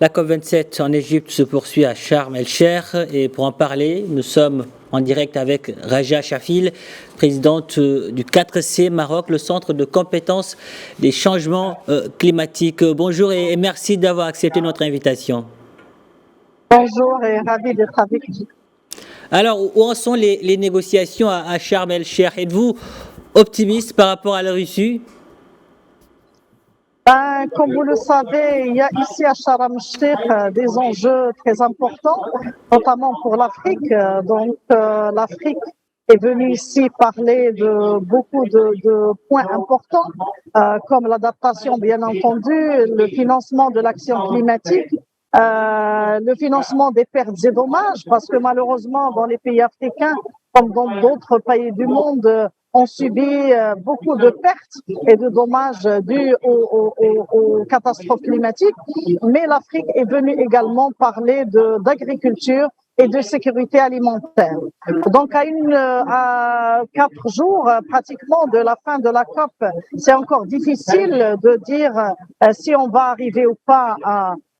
La COP27 en Égypte se poursuit à Sharm el-Cheikh et pour en parler, nous sommes en direct avec Raja Chafil, présidente du 4C Maroc, le centre de compétences des changements climatiques. Bonjour et merci d'avoir accepté notre invitation. Bonjour et ravi d'être avec vous. Alors, où en sont les négociations à Sharm el-Cheikh? Êtes-vous optimiste par rapport à leur issue? Comme vous le savez, il y a ici à Sharm el-Cheikh des enjeux très importants, notamment pour l'Afrique. L'Afrique est venue ici parler de beaucoup de points importants, comme l'adaptation, bien entendu, le financement de l'action climatique, le financement des pertes et dommages, parce que malheureusement, dans les pays africains, comme dans d'autres pays du monde, ont subi beaucoup de pertes et de dommages dus aux catastrophes climatiques. Mais l'Afrique est venue également parler d'agriculture et de sécurité alimentaire. Donc, à 4 jours pratiquement de la fin de la COP, c'est encore difficile de dire si on va arriver ou pas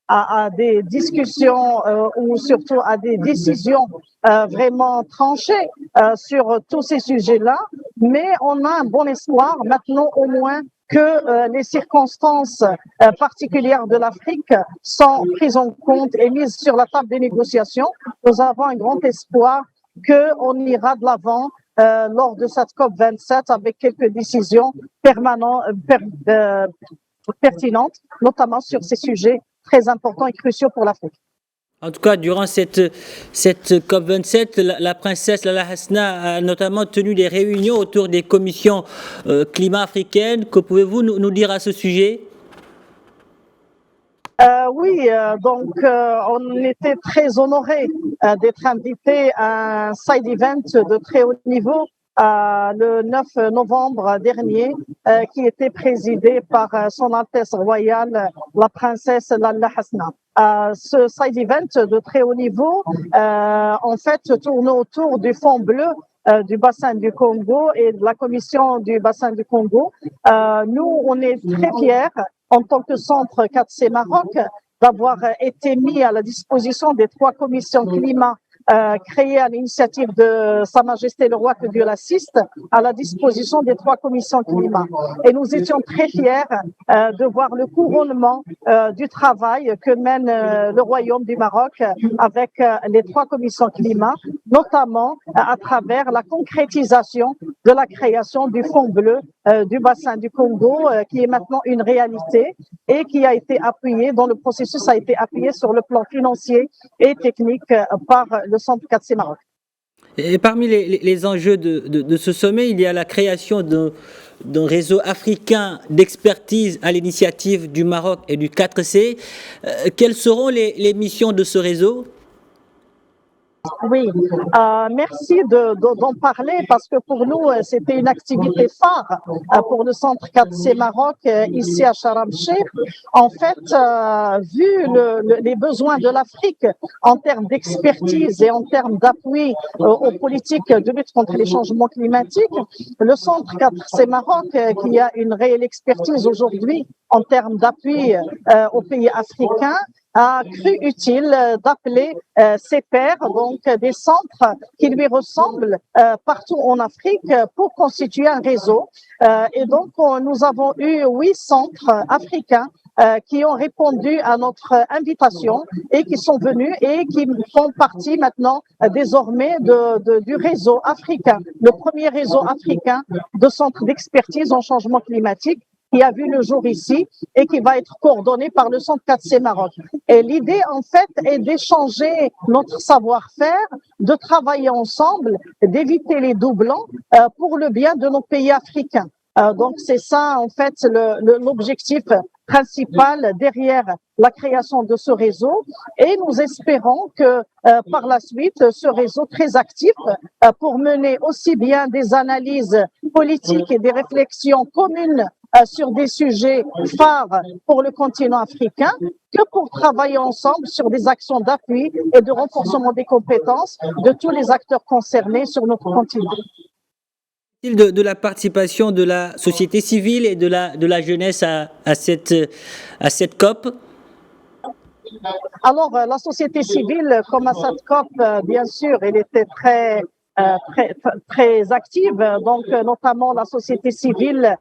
à des discussions ou surtout à des décisions vraiment tranchées sur tous ces sujets-là, mais on a un bon espoir maintenant au moins que les circonstances particulières de l'Afrique sont prises en compte et mises sur la table des négociations. Nous avons un grand espoir qu'on ira de l'avant lors de cette COP27 avec quelques décisions pertinentes, notamment sur ces sujets très importants et cruciaux pour l'Afrique. En tout cas, durant cette COP27, la princesse Lalla Hasna a notamment tenu des réunions autour des commissions climat africaines. Que pouvez-vous nous dire à ce sujet? Oui, on était très honorés d'être invités à un side event de très haut niveau le 9 novembre dernier, qui était présidé par Son Altesse Royale, la princesse Lalla Hasna. Ce side event de très haut niveau, en fait, tourne autour du Fonds bleu du bassin du Congo et de la commission du bassin du Congo. Nous, on est très fiers en tant que centre 4C Maroc d'avoir été mis à la disposition des 3 commissions climat créées à l'initiative de Sa Majesté le Roi, que Dieu l'assiste, à la disposition des 3 commissions climat. Et nous étions très fiers de voir le couronnement du travail que mène le Royaume du Maroc avec les 3 commissions climat, notamment à travers la concrétisation de la création du Fonds bleu du bassin du Congo, qui est maintenant une réalité et qui a été appuyé, dont le processus a été appuyé sur le plan financier et technique par le Centre 4C Maroc. Et parmi les enjeux de ce sommet, il y a la création d'un réseau africain d'expertise à l'initiative du Maroc et du 4C. Quelles seront les missions de ce réseau? Oui, merci d'en parler parce que pour nous, c'était une activité phare pour le Centre 4C Maroc ici à Sharm el-Cheikh. En fait, vu les besoins de l'Afrique en termes d'expertise et en termes d'appui aux politiques de lutte contre les changements climatiques, le Centre 4C Maroc, qui a une réelle expertise aujourd'hui en termes d'appui aux pays africains, a cru utile d'appeler ses pairs, donc des centres qui lui ressemblent partout en Afrique, pour constituer un réseau. Et donc, nous avons eu 8 centres africains qui ont répondu à notre invitation et qui sont venus et qui font partie maintenant désormais du réseau africain, le premier réseau africain de centres d'expertise en changement climatique, qui a vu le jour ici et qui va être coordonné par le Centre 4C Maroc. Et l'idée, en fait, est d'échanger notre savoir-faire, de travailler ensemble, d'éviter les doublons pour le bien de nos pays africains. Donc, c'est ça, en fait, l'objectif principal derrière la création de ce réseau. Et nous espérons que par la suite, ce réseau très actif pour mener aussi bien des analyses politiques et des réflexions communes sur des sujets phares pour le continent africain, que pour travailler ensemble sur des actions d'appui et de renforcement des compétences de tous les acteurs concernés sur notre continent. De la participation de la société civile et de la jeunesse à cette COP? Alors, la société civile, comme à cette COP, bien sûr, elle était très active, donc notamment la société civile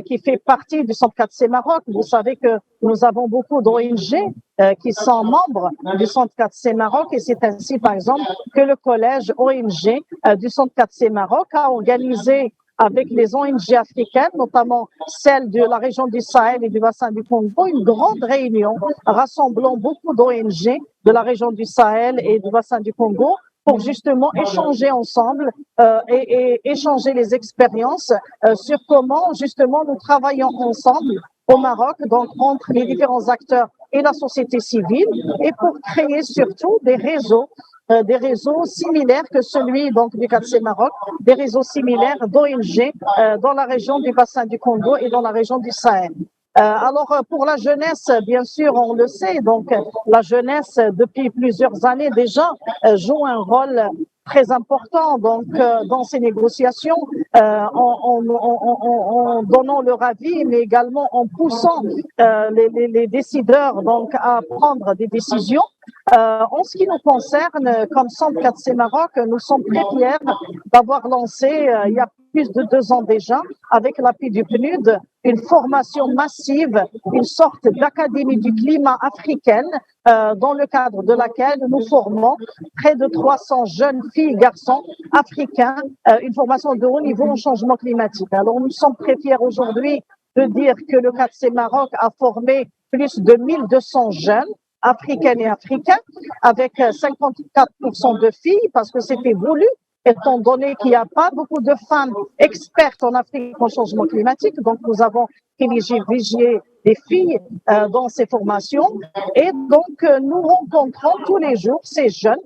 qui fait partie du Centre 4C Maroc. Vous savez que nous avons beaucoup d'ONG qui sont membres du Centre 4C Maroc et c'est ainsi, par exemple, que le collège ONG du Centre 4C Maroc a organisé avec les ONG africaines, notamment celles de la région du Sahel et du bassin du Congo, une grande réunion rassemblant beaucoup d'ONG de la région du Sahel et du bassin du Congo pour justement échanger ensemble et échanger les expériences sur comment justement nous travaillons ensemble au Maroc, donc entre les différents acteurs et la société civile, et pour créer surtout des réseaux similaires que celui donc du 4C Maroc, des réseaux similaires d'ONG dans la région du bassin du Congo et dans la région du Sahel. Alors pour la jeunesse, bien sûr, on le sait, donc la jeunesse depuis plusieurs années déjà joue un rôle très important donc dans ces négociations en donnant leur avis, mais également en poussant les décideurs donc à prendre des décisions. En ce qui nous concerne, comme Centre 4C Maroc, nous sommes très fiers d'avoir lancé il y a plus de 2 ans déjà, avec l'appui du PNUD, une formation massive, une sorte d'académie du climat africaine, dans le cadre de laquelle nous formons près de 300 jeunes filles et garçons africains, une formation de haut niveau en changement climatique. Alors nous sommes très fiers aujourd'hui de dire que le 4C Maroc a formé plus de 1200 jeunes africaines et africains, avec 54% de filles, parce que c'était voulu, étant donné qu'il n'y a pas beaucoup de femmes expertes en Afrique en changement climatique. Donc, nous avons privilégié des filles dans ces formations. Et donc, nous rencontrons tous les jours ces jeunes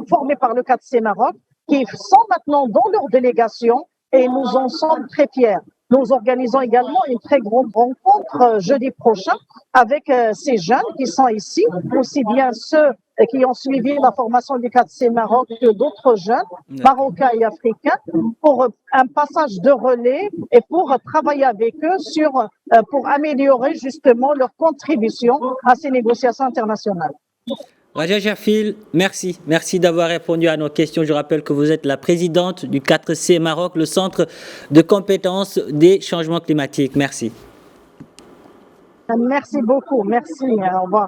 formés par le 4C Maroc qui sont maintenant dans leur délégation et nous en sommes très fiers. Nous organisons également une très grande rencontre jeudi prochain avec ces jeunes qui sont ici, aussi bien ceux qui ont suivi la formation du 4C Maroc que d'autres jeunes marocains et africains pour un passage de relais et pour travailler avec eux pour améliorer justement leur contribution à ces négociations internationales. Raja Chafil, merci. Merci d'avoir répondu à nos questions. Je rappelle que vous êtes la présidente du 4C Maroc, le centre de compétences des changements climatiques. Merci. Merci beaucoup. Merci. Au revoir.